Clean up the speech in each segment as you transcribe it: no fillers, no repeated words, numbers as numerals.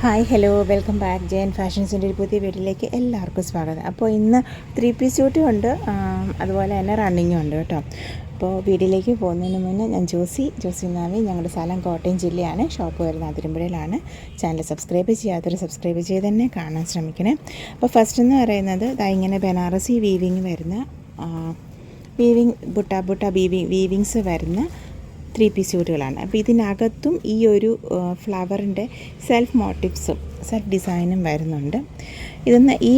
Hi hello welcome back Jayan ഫാഷൻസിൻ്റെ ഒരു പുതിയ വീട്ടിലേക്ക് എല്ലാവർക്കും സ്വാഗതം. അപ്പോൾ ഇന്ന് 3 പീസ് സ്യൂട്ടും ഉണ്ട്, അതുപോലെ തന്നെ റണ്ണിങ്ങും ഉണ്ട് കേട്ടോ. അപ്പോൾ വീട്ടിലേക്ക് പോകുന്നതിന് മുന്നേ ഞാൻ ജോസി നാവി, ഞങ്ങളുടെ സ്ഥലം കോട്ടയം ജില്ലയാണ്. ഷോപ്പ് വരുന്ന അതിരമ്പുഴയിലാണ്. ചാനൽ സബ്സ്ക്രൈബ് ചെയ്യാത്തവർ സബ്സ്ക്രൈബ് ചെയ്ത് തന്നെ കാണാൻ ശ്രമിക്കണേ. അപ്പോൾ ഫസ്റ്റ് എന്ന് പറയുന്നത് ഇങ്ങനെ ബനാറസി വീവിങ് വരുന്ന ബുട്ട വീവിങ്സ് വരുന്ന 3 പീസ് സ്യൂട്ടുകളാണ്. അപ്പോൾ ഇതിനകത്തും ഈ ഒരു ഫ്ലവറിൻ്റെ സെൽഫ് ഡിസൈനും വരുന്നുണ്ട്. ഇതൊന്ന് ഈ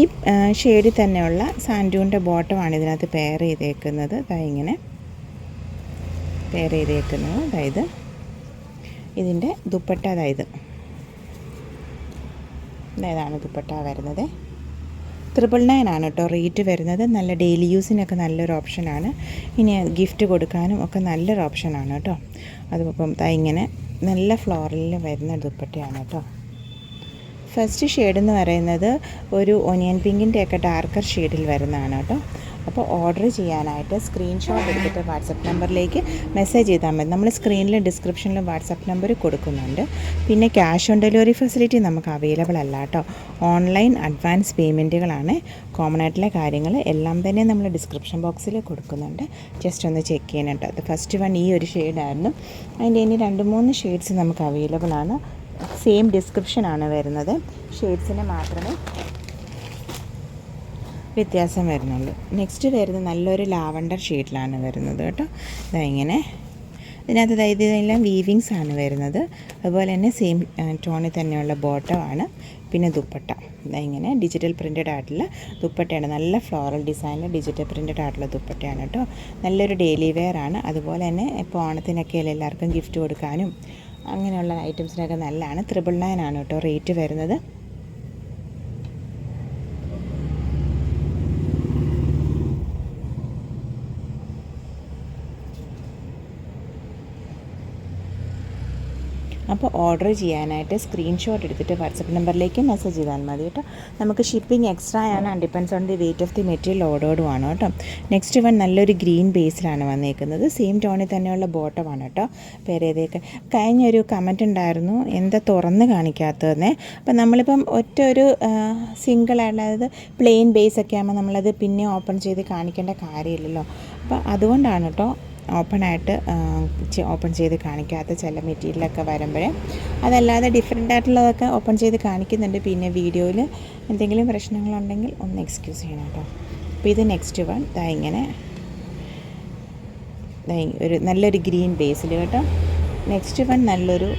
ഷെയ്ഡിൽ തന്നെയുള്ള സാൻഡൂണിൻ്റെ ബോട്ടമാണ് ഇതിനകത്ത് പെയർ ചെയ്തേക്കുന്നത്. ഇങ്ങനെ പെയർ ചെയ്തേക്കുന്നത്. അതായത് ഇതിൻ്റെ ദുപ്പട്ട ഇതാണ് ദുപ്പട്ട വരുന്നത്. 999 ആണ് കേട്ടോ റേറ്റ് വരുന്നത്. നല്ല ഡെയിലി യൂസിനൊക്കെ നല്ലൊരു ഓപ്ഷനാണ്. ഇനി ഗിഫ്റ്റ് കൊടുക്കാനും ഒക്കെ നല്ലൊരു ഓപ്ഷനാണ് കേട്ടോ. അതിപ്പം ഇങ്ങനെ നല്ല ഫ്ലോറലിൽ വരുന്ന ദുപ്പട്ടയാണ് കേട്ടോ. ഫസ്റ്റ് ഷെയ്ഡ് എന്ന് പറയുന്നത് ഒരു ഒനിയൻ പിങ്കിൻ്റെയൊക്കെ ഡാർക്കർ ഷെയ്ഡിൽ വരുന്നതാണ് കേട്ടോ. അപ്പോൾ ഓർഡർ ചെയ്യാനായിട്ട് സ്ക്രീൻഷോട്ട് എടുത്തിട്ട് വാട്സപ്പ് നമ്പറിലേക്ക് മെസ്സേജ് ചെയ്താൽ മതി. നമ്മൾ സ്ക്രീനിലും ഡിസ്ക്രിപ്ഷനിലും വാട്സപ്പ് നമ്പർ കൊടുക്കുന്നുണ്ട്. പിന്നെ ക്യാഷ് ഓൺ ഡെലിവറി ഫെസിലിറ്റി നമുക്ക് അവൈലബിൾ അല്ല കേട്ടോ. Online advance പേയ്മെൻറ്റുകളാണ്. കോമൺ ആയിട്ടുള്ള കാര്യങ്ങൾ എല്ലാം തന്നെ നമ്മൾ ഡിസ്ക്രിപ്ഷൻ ബോക്സിൽ കൊടുക്കുന്നുണ്ട്. ജസ്റ്റ് ഒന്ന് ചെക്ക് ചെയ്യണം കേട്ടോ. അത് ഫസ്റ്റ് വൺ ഈ ഒരു ഷെയ്ഡായിരുന്നു. അതിൻ്റെ ഇനി 2-3 ഷെയ്ഡ്സ് നമുക്ക് അവൈലബിൾ ആണ്. സെയിം ഡിസ്ക്രിപ്ഷനാണ് വരുന്നത്. ഷെയ്ഡ്സിന് മാത്രമേ വ്യത്യാസം വരുന്നുള്ളൂ. നെക്സ്റ്റ് വരുന്നത് നല്ലൊരു ലാവണ്ടർ ഷെയ്ഡിലാണ് വരുന്നത് കേട്ടോ. ഇങ്ങനെ ഇതിനകത്ത് ഇതെല്ലാം വീവിങ്സ് ആണ് വരുന്നത്. അതുപോലെ തന്നെ സെയിം ടോണിൽ തന്നെയുള്ള ബോട്ടമാണ്. പിന്നെ ദുപ്പട്ട ഇങ്ങനെ ഡിജിറ്റൽ പ്രിൻറ്റഡ് ആയിട്ടുള്ള ദുപ്പട്ടയാണ്. നല്ല ഫ്ലോറൽ ഡിസൈനിൽ ഡിജിറ്റൽ പ്രിൻറ്റഡ് ആയിട്ടുള്ള ദുപ്പട്ടയാണ് കേട്ടോ. നല്ലൊരു ഡെയിലി വെയർ ആണ്. അതുപോലെ തന്നെ ഇപ്പോൾ ഓണത്തിനൊക്കെ എല്ലാവർക്കും ഗിഫ്റ്റ് കൊടുക്കാനും അങ്ങനെയുള്ള ഐറ്റംസിനൊക്കെ നല്ലതാണ്. 999 ആണ് കേട്ടോ റേറ്റ് വരുന്നത്. അപ്പോൾ ഓർഡർ ചെയ്യാനായിട്ട് സ്ക്രീൻഷോട്ട് എടുത്തിട്ട് വാട്സപ്പ് നമ്പറിലേക്ക് മെസ്സേജ് ചെയ്താൽ മതി കേട്ടോ. നമുക്ക് ഷിപ്പിംഗ് എക്സ്ട്രാ ആണ്. Depends on the weight of the material ഓർഡേർഡുമാണ് കേട്ടോ. നെക്സ്റ്റ് വൺ നല്ലൊരു ഗ്രീൻ ബേസിലാണ് വന്നേക്കുന്നത്. സെയിം ടോണിൽ തന്നെയുള്ള ബോട്ടമാണ് കേട്ടോ. പേരേതൊക്കെ കഴിഞ്ഞൊരു കമൻറ്റ് ഉണ്ടായിരുന്നു, എന്താ തുറന്ന് കാണിക്കാത്തതെന്നേ. അപ്പം നമ്മളിപ്പം ഒരു സിംഗിൾ അതായത് പ്ലെയിൻ ബേസ് ഒക്കെ ആകുമ്പോൾ നമ്മളത് പിന്നെ ഓപ്പൺ ചെയ്ത് കാണിക്കേണ്ട കാര്യമില്ലല്ലോ. അപ്പോൾ അതുകൊണ്ടാണ് കേട്ടോ ഓപ്പൺ ചെയ്ത് കാണിക്കാത്ത ചില മെറ്റീരിയലൊക്കെ വരുമ്പോഴേ. അതല്ലാതെ ഡിഫറെൻ്റ് ആയിട്ടുള്ളതൊക്കെ ഓപ്പൺ ചെയ്ത് കാണിക്കുന്നുണ്ട്. പിന്നെ വീഡിയോയിൽ എന്തെങ്കിലും പ്രശ്നങ്ങളുണ്ടെങ്കിൽ ഒന്ന് എക്സ്ക്യൂസ് ചെയ്യണം കേട്ടോ. അപ്പോൾ ഇത് നെക്സ്റ്റ് വൺ ഇങ്ങനെ ഒരു നല്ലൊരു ഗ്രീൻ ബേസിൽ കേട്ടോ. നെക്സ്റ്റ് വൺ നല്ലൊരു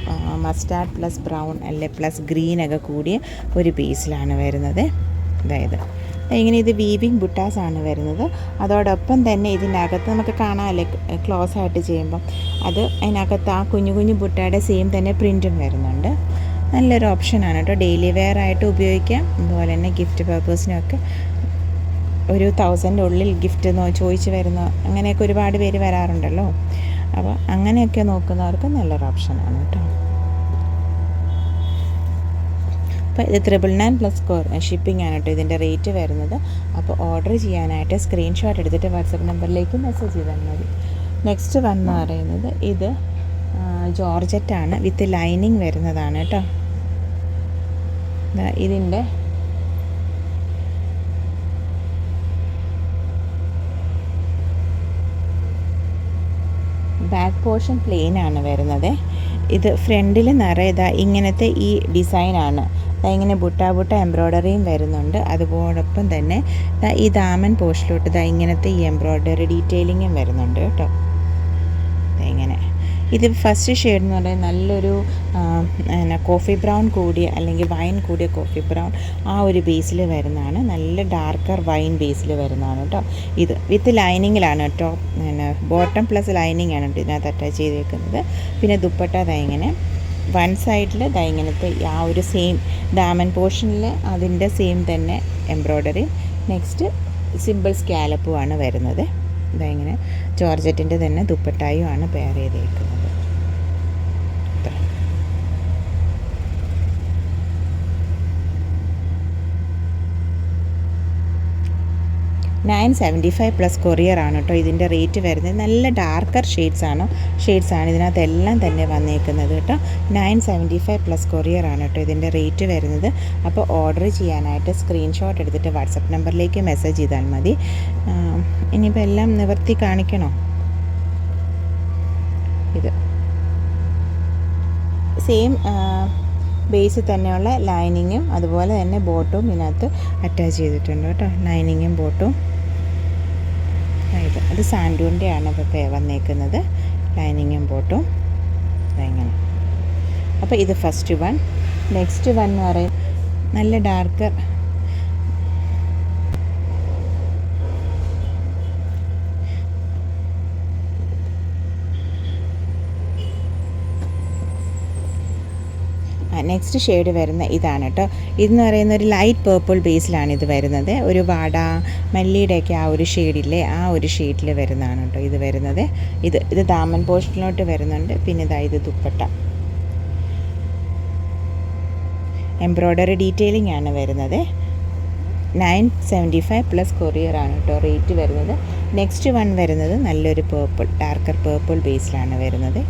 മസ്റ്റാർഡ് പ്ലസ് ബ്രൗൺ അല്ലെ പ്ലസ് ഗ്രീനൊക്കെ കൂടിയ ഒരു ബേസിലാണ് വരുന്നത്. ഇങ്ങനെ ഇത് വീവിങ് ബുട്ടാസാണ് വരുന്നത്. അതോടൊപ്പം തന്നെ ഇതിനകത്ത് നമുക്ക് കാണാമല്ലേ ക്ലോസ് ആയിട്ട് ചെയ്യുമ്പം അത് അതിനകത്ത് ആ കുഞ്ഞു ബുട്ടയുടെ സെയിം തന്നെ പ്രിൻറ്റും വരുന്നുണ്ട്. നല്ലൊരു ഓപ്ഷനാണ് കേട്ടോ. ഡെയിലി വെയർ ആയിട്ട് ഉപയോഗിക്കാം. അതുപോലെ തന്നെ ഗിഫ്റ്റ് പർപ്പസിനൊക്കെ ഒരു 1000 ഉള്ളിൽ ഗിഫ്റ്റ് ചോദിച്ച് വരുന്ന അങ്ങനെയൊക്കെ ഒരുപാട് പേര് വരാറുണ്ടല്ലോ. അപ്പോൾ അങ്ങനെയൊക്കെ നോക്കുന്നവർക്ക് നല്ലൊരു ഓപ്ഷനാണ് കേട്ടോ. അപ്പോൾ ഇത് 999 പ്ലസ് ഷിപ്പിംഗ് ആണ് കേട്ടോ ഇതിൻ്റെ റേറ്റ് വരുന്നത്. അപ്പോൾ ഓർഡർ ചെയ്യാനായിട്ട് സ്ക്രീൻഷോട്ട് എടുത്തിട്ട് വാട്സപ്പ് നമ്പറിലേക്ക് മെസ്സേജ് ചെയ്താൽ മതി. നെക്സ്റ്റ് വൺ എന്ന് പറയുന്നത് ഇത് ജോർജറ്റാണ് വിത്ത് ലൈനിങ് വരുന്നതാണ് കേട്ടോ. ഇതിൻ്റെ ബാക്ക് പോർഷൻ പ്ലെയിൻ ആണ് വരുന്നത്. ഇത് ഫ്രണ്ടിൽ നിറയെ ഇങ്ങനത്തെ ഈ ഡിസൈനാണ്. ഇങ്ങനെ ബുട്ട എംബ്രോയ്ഡറിയും വരുന്നുണ്ട്. അതോടൊപ്പം തന്നെ ഈ ദാമൻ പോർഷനിലോട്ട് ഇങ്ങനത്തെ ഈ എംബ്രോയ്ഡറി ഡീറ്റെയിലിങ്ങും വരുന്നുണ്ട് കേട്ടോ. ഇങ്ങനെ ഇത് ഫസ്റ്റ് ഷെയ്ഡ് എന്ന് പറയുന്നത് നല്ലൊരു കോഫി ബ്രൗൺ കൂടിയ അല്ലെങ്കിൽ വൈൻ കൂടിയ കോഫി ബ്രൗൺ ആ ഒരു ബേസിൽ വരുന്നതാണ്. നല്ല ഡാർക്കർ വൈൻ ബേസിൽ വരുന്നതാണ് കേട്ടോ. ഇത് വിത്ത് ലൈനിങ്ങിലാണ് കേട്ടോ. ബോട്ടം പ്ലസ് ലൈനിങ് ആണ് ഇതിനകത്ത് അറ്റാച്ച് ചെയ്തേക്കുന്നത്. പിന്നെ ദുപ്പട്ട ഇങ്ങനെ വൺ സൈഡിൽ ഇങ്ങനത്തെ ആ ഒരു സെയിം ദാമൻ പോർഷനിൽ അതിൻ്റെ സെയിം തന്നെ എംബ്രോയ്ഡറി. നെക്സ്റ്റ് സിമ്പിൾ സ്കാലപ്പുമാണ് വരുന്നത്. ഇങ്ങനെ ജോർജറ്റിൻ്റെ തന്നെ ദുപ്പട്ടായും ആണ് പെയർ ചെയ്തേക്കുന്നത്. 975 പ്ലസ് കൊറിയറാണ് കേട്ടോ ഇതിൻ്റെ റേറ്റ് വരുന്നത്. നല്ല ഡാർക്കർ ഷെയ്ഡ്സാണ് ഇതിനകത്തെല്ലാം തന്നെ വന്നേക്കുന്നത് കേട്ടോ. 975 പ്ലസ് കൊറിയറാണ് കേട്ടോ ഇതിൻ്റെ റേറ്റ് വരുന്നത്. അപ്പോൾ ഓർഡർ ചെയ്യാനായിട്ട് സ്ക്രീൻഷോട്ട് എടുത്തിട്ട് വാട്സപ്പ് നമ്പറിലേക്ക് മെസ്സേജ് ചെയ്താൽ മതി. ഇനിയിപ്പോൾ എല്ലാം നിവർത്തി കാണിക്കണോ? ഇത് സെയിം ബേസിൽ തന്നെയുള്ള ലൈനിങ്ങും അതുപോലെ തന്നെ ബോട്ടും ഇതിനകത്ത് അറ്റാച്ച് ചെയ്തിട്ടുണ്ട് കേട്ടോ. ലൈനിങ്ങും ബോട്ടും അത് സാൻഡൂണിൻ്റെയാണ് ഇപ്പോൾ വന്നേക്കുന്നത്. ലൈനിങ്ങും ബോട്ടും ഇങ്ങനെ. അപ്പോൾ ഇത് ഫസ്റ്റ് വൺ. നെക്സ്റ്റ് വൺ എന്ന് പറയും നല്ല ഡാർക്കർ നെക്സ്റ്റ് ഷെയ്ഡ് വരുന്ന ഇതാണ് കേട്ടോ. ഇതെന്ന് പറയുന്ന ഒരു ലൈറ്റ് പേർപ്പിൾ ബേസിലാണ് ഇത് വരുന്നത്. ഒരു വാട മല്ലിയുടെയൊക്കെ ആ ഒരു ഷെയ്ഡില്ലേ, ആ ഒരു ഷെയ്ഡിൽ വരുന്നതാണ് കേട്ടോ ഇത് വരുന്നത്. ഇത് ദാമൻ പോർഷനിലോട്ട് വരുന്നുണ്ട്. പിന്നെ ഇത് ദുപ്പട്ട എംബ്രോയ്ഡറി ഡീറ്റെയിലിംഗ് ആണ് വരുന്നത്. 975 പ്ലസ് കൊറിയറാണ് കേട്ടോ റേറ്റ് വരുന്നത്. നെക്സ്റ്റ് വൺ വരുന്നത് നല്ലൊരു പേർപ്പിൾ, ഡാർക്കർ പേർപ്പിൾ ബേസിലാണ് വരുന്നത്.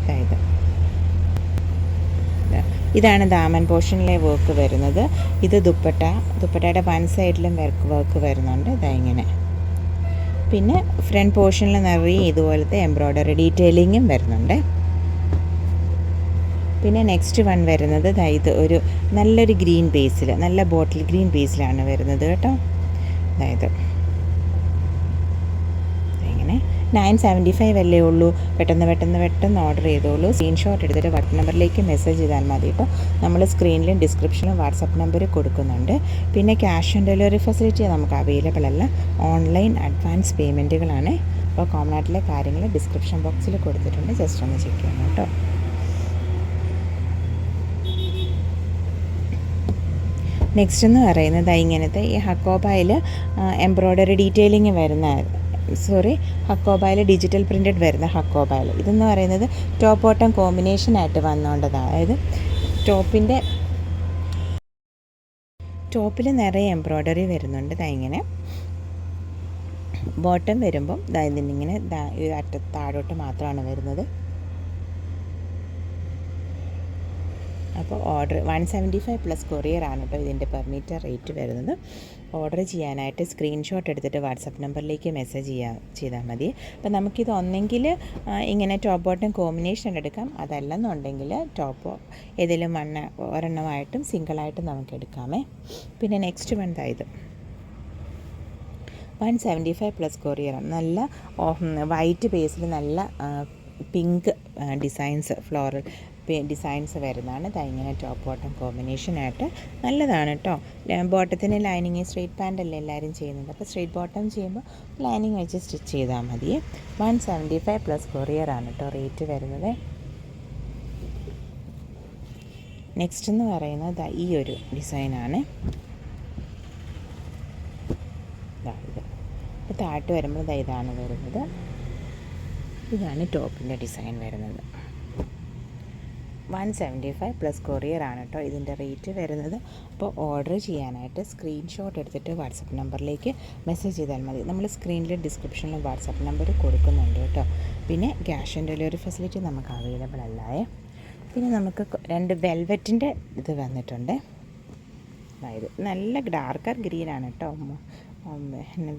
ഇതാണ് ദാമൻ പോർഷനിലെ വർക്ക് വരുന്നത്. ഇത് ദുപ്പട്ടയുടെ വൺ സൈഡിലും വർക്ക് വരുന്നുണ്ട്. ഇങ്ങനെ. പിന്നെ ഫ്രണ്ട് പോർഷനിൽ നിറയെ ഇതുപോലത്തെ എംബ്രോയ്ഡറി ഡീറ്റെയിലിങ്ങും വരുന്നുണ്ട്. പിന്നെ നെക്സ്റ്റ് വൺ വരുന്നത് ഇത് ഒരു നല്ലൊരു ഗ്രീൻ ബേസിൽ, നല്ല ബോട്ടിൽ ഗ്രീൻ ബേസിലാണ് വരുന്നത് കേട്ടോ. അതായത് 975 അല്ലേ ഉള്ളൂ. പെട്ടെന്ന് ഓർഡർ ചെയ്തോളൂ. സ്ക്രീൻഷോട്ട് എടുത്തിട്ട് വാട്സപ്പ് നമ്പറിലേക്ക് മെസ്സേജ് ചെയ്താൽ മതി കേട്ടോ. നമ്മൾ സ്ക്രീനിലും ഡിസ്ക്രിപ്ഷനിലും വാട്സപ്പ് നമ്പർ കൊടുക്കുന്നുണ്ട്. പിന്നെ ക്യാഷ് ഓൺ ഡെലിവറി ഫെസിലിറ്റി നമുക്ക് അവൈലബിൾ അല്ല. ഓൺലൈൻ അഡ്വാൻസ് പേയ്മെൻറ്റുകളാണ്. അപ്പോൾ കോംനാട്ടിലെ കാര്യങ്ങൾ ഡിസ്ക്രിപ്ഷൻ ബോക്സിൽ കൊടുത്തിട്ടുണ്ട്. ജസ്റ്റ് ഒന്ന് ചെക്ക് ചെയ്യണം കേട്ടോ. നെക്സ്റ്റ് എന്ന് പറയുന്നത് ഇങ്ങനത്തെ ഈ ഹക്കോബായിൽ എംബ്രോയ്ഡറി ഡീറ്റെയിലിംഗ് വരുന്ന ഹക്കോബായിൽ ഡിജിറ്റൽ പ്രിൻറ്റഡ് വരുന്ന ഹക്കോബായിൽ. ഇതെന്ന് പറയുന്നത് ടോപ്പ് ബോട്ടം കോമ്പിനേഷനായിട്ട് വന്നുകൊണ്ടതാണ്. അതായത് ടോപ്പിൽ നിറയെ എംബ്രോയ്ഡറി വരുന്നുണ്ട്. ഇങ്ങനെ ബോട്ടം വരുമ്പം ഇതിങ്ങനെ താഴോട്ട് മാത്രമാണ് വരുന്നത്. അപ്പോൾ ഓർഡർ 175 പ്ലസ് കൊറിയറാണ് കേട്ടോ ഇതിൻ്റെ പെർ മീറ്റർ റേറ്റ് വരുന്നത്. ഓർഡർ ചെയ്യാനായിട്ട് സ്ക്രീൻഷോട്ട് എടുത്തിട്ട് വാട്സപ്പ് നമ്പറിലേക്ക് മെസ്സേജ് ചെയ്താൽ മതി. അപ്പോൾ നമുക്കിത് ഒന്നെങ്കിൽ ഇങ്ങനെ ടോപ്പ് ബോട്ടം കോമ്പിനേഷൻ എടുക്കാം, അതല്ലെന്നുണ്ടെങ്കിൽ ടോപ്പ് ഏതെങ്കിലും ഒരെണ്ണമായിട്ടും സിംഗിളായിട്ടും നമുക്ക് എടുക്കാമേ. പിന്നെ നെക്സ്റ്റ് വൺ ഇത് 175 പ്ലസ് കൊറിയറാണ്. നല്ല വൈറ്റ് ബേസിൽ നല്ല പിങ്ക് ഡിസൈൻസ്, ഫ്ലോറൽ ഡിസൈൻസ് വരുന്നതാണ്. ഇങ്ങനെ ടോപ്പ് ബോട്ടം കോമ്പിനേഷനായിട്ട് നല്ലതാണ് കേട്ടോ. ബോട്ടത്തിന് ലൈനിങ് സ്ട്രെയിറ്റ് പാൻ്റല്ലേ എല്ലാവരും ചെയ്യുന്നത്. അപ്പോൾ സ്ട്രെയിറ്റ് ബോട്ടം ചെയ്യുമ്പോൾ ലൈനിങ് വെച്ച് സ്റ്റിച്ച് ചെയ്താൽ മതി. 175 പ്ലസ് കൊറിയറാണ് കേട്ടോ റേറ്റ് വരുന്നത്. നെക്സ്റ്റ് എന്ന് പറയുന്നത് ഈ ഒരു ഡിസൈനാണ്. ഇപ്പോൾ താഴോട്ട് വരുമ്പോൾ ഇതാണ് വരുന്നത്. ഇതാണ് ടോപ്പിൻ്റെ ഡിസൈൻ വരുന്നത്. 175 പ്ലസ് കൊറിയറാണ് കേട്ടോ ഇതിൻ്റെ റേറ്റ് വരുന്നത്. അപ്പോൾ ഓർഡർ ചെയ്യാനായിട്ട് സ്ക്രീൻഷോട്ട് എടുത്തിട്ട് വാട്സപ്പ് നമ്പറിലേക്ക് മെസ്സേജ് ചെയ്താൽ മതി. നമ്മൾ സ്ക്രീനിൽ ഡിസ്ക്രിപ്ഷനിൽ വാട്സപ്പ് നമ്പർ കൊടുക്കുന്നുണ്ട് കേട്ടോ. പിന്നെ ക്യാഷ് ഓൺ ഡെലിവറി ഫെസിലിറ്റി നമുക്ക് അവൈലബിൾ അല്ലായേ. പിന്നെ നമുക്ക് 2 വെൽവെറ്റിൻ്റെ ഇത് വന്നിട്ടുണ്ട്. അതായത് നല്ല ഡാർക്കർ ഗ്രീനാണ് കേട്ടോ.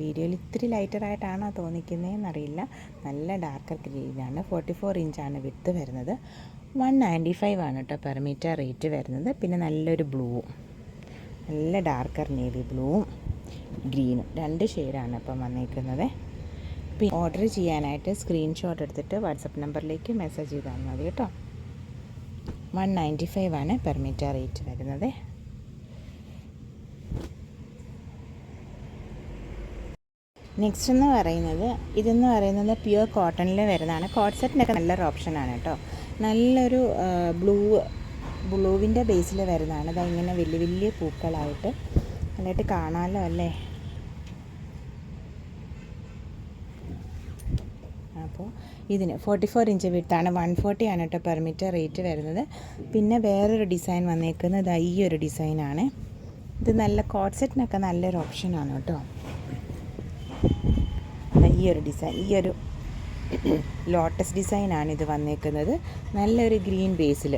വീഡിയോയിൽ ഇത്തിരി ലൈറ്ററായിട്ടാണോ തോന്നിക്കുന്നതെന്നറിയില്ല. നല്ല ഡാർക്കർ ഗ്രീനാണ്. 44 ഇഞ്ചാണ് വിഡ്ത്ത് വരുന്നത്. 195 ആണ് കേട്ടോ പെർ മീറ്റർ റേറ്റ് വരുന്നത്. പിന്നെ നല്ലൊരു ബ്ലൂവും, നല്ല ഡാർക്കർ നേവി ബ്ലൂവും ഗ്രീനും 2 ഷെയ്ഡാണ് ഇപ്പം വന്നേക്കുന്നത്. പിന്നെ ഓർഡർ ചെയ്യാനായിട്ട് സ്ക്രീൻഷോട്ട് എടുത്തിട്ട് വാട്സപ്പ് നമ്പറിലേക്ക് മെസ്സേജ് ചെയ്താൽ മതി കേട്ടോ. 195 ആണ് പെർ മീറ്റർ റേറ്റ് വരുന്നത്. നെക്സ്റ്റ് എന്ന് പറയുന്നത് ഇതെന്ന് പറയുന്നത് പ്യുവർ കോട്ടണിൽ വരുന്നതാണ്. കോട്ട് സെറ്റിനൊക്കെ നല്ലൊരു ഓപ്ഷനാണ് കേട്ടോ. നല്ലൊരു ബ്ലൂവിൻ്റെ ബേസിൽ വരുന്നതാണ്. ഇങ്ങനെ വലിയ വലിയ പൂക്കളായിട്ട് നല്ലതായിട്ട് കാണാമല്ലോ അല്ലേ. അപ്പോൾ ഇതിന് 44 ഇഞ്ച് വിഡ്ത്താണ്. 140 ആണ് കേട്ടോ പെർ മീറ്റർ റേറ്റ് വരുന്നത്. പിന്നെ വേറൊരു ഡിസൈൻ വന്നേക്കുന്നത് ഈ ഒരു ഡിസൈനാണ്. ഇത് നല്ല കോട്ട് സെറ്റിനൊക്കെ നല്ലൊരു ഓപ്ഷനാണ് കേട്ടോ. ഈ ഒരു ഡിസൈൻ, ഈ ഒരു ലോട്ടസ് ഡിസൈനാണ് ഇത് വന്നേക്കുന്നത്. നല്ലൊരു ഗ്രീൻ ബേസിൽ,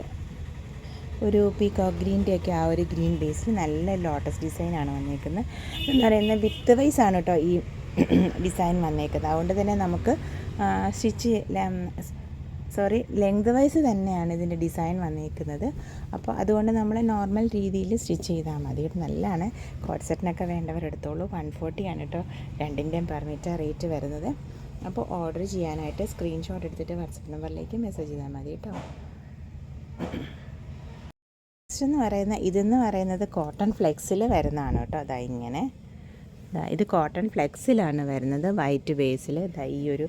ഒരു പീകോക്ക് ഗ്രീൻ്റെയൊക്കെ ആ ഒരു ഗ്രീൻ ബേസിൽ നല്ല ലോട്ടസ് ഡിസൈനാണ് വന്നേക്കുന്നത്. എന്ന് പറയുന്നത് വിത്ത് വൈസ് ആണ് കേട്ടോ ഈ ഡിസൈൻ വന്നേക്കുന്നത്. അതുകൊണ്ട് തന്നെ നമുക്ക് ലെങ്ത് വൈസ് തന്നെയാണ് ഇതിൻ്റെ ഡിസൈൻ വന്നേക്കുന്നത്. അപ്പോൾ അതുകൊണ്ട് നമ്മൾ നോർമൽ രീതിയിൽ സ്റ്റിച്ച് ചെയ്താൽ മതി. നല്ലതാണ്. കോഡ് സെറ്റിനൊക്കെ വേണ്ടവരെടുത്തോളൂ. 140 ആണ് കേട്ടോ രണ്ടിൻ്റെയും പെർ മീറ്റർ റേറ്റ് വരുന്നത്. അപ്പോൾ ഓർഡർ ചെയ്യാനായിട്ട് സ്ക്രീൻഷോട്ട് എടുത്തിട്ട് വാട്സപ്പ് നമ്പറിലേക്ക് മെസ്സേജ് ചെയ്താൽ മതി കേട്ടോ. ഇതെന്ന് പറയുന്നത് കോട്ടൺ ഫ്ലെക്സിൽ വരുന്നതാണ് കേട്ടോ. അതാ ഇങ്ങനെ, ഇത് കോട്ടൺ ഫ്ലെക്സിലാണ് വരുന്നത്, വൈറ്റ് ബേസിൽ. ഈ ഒരു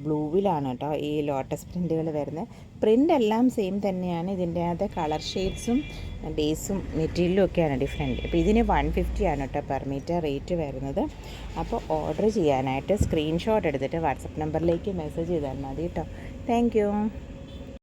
ബ്ലൂവിലാണ് കേട്ടോ ഈ ലോട്ടസ് പ്രിൻറ്റുകൾ വരുന്നത്. പ്രിൻ്റ് എല്ലാം സെയിം തന്നെയാണ്. ഇതിൻ്റെ അകത്ത് കളർ ഷെയ്ഡ്സും ബേസും മെറ്റീരിയലും ഒക്കെയാണ് ഡിഫറെൻറ്റ്. അപ്പോൾ ഇതിന് 150 ആണ് കേട്ടോ പെർ മീറ്റർ റേറ്റ് വരുന്നത്. അപ്പോൾ ഓർഡർ ചെയ്യാനായിട്ട് സ്ക്രീൻഷോട്ട് എടുത്തിട്ട് വാട്സപ്പ് നമ്പറിലേക്ക് മെസ്സേജ് ചെയ്താൽ മതി കേട്ടോ. Thank you.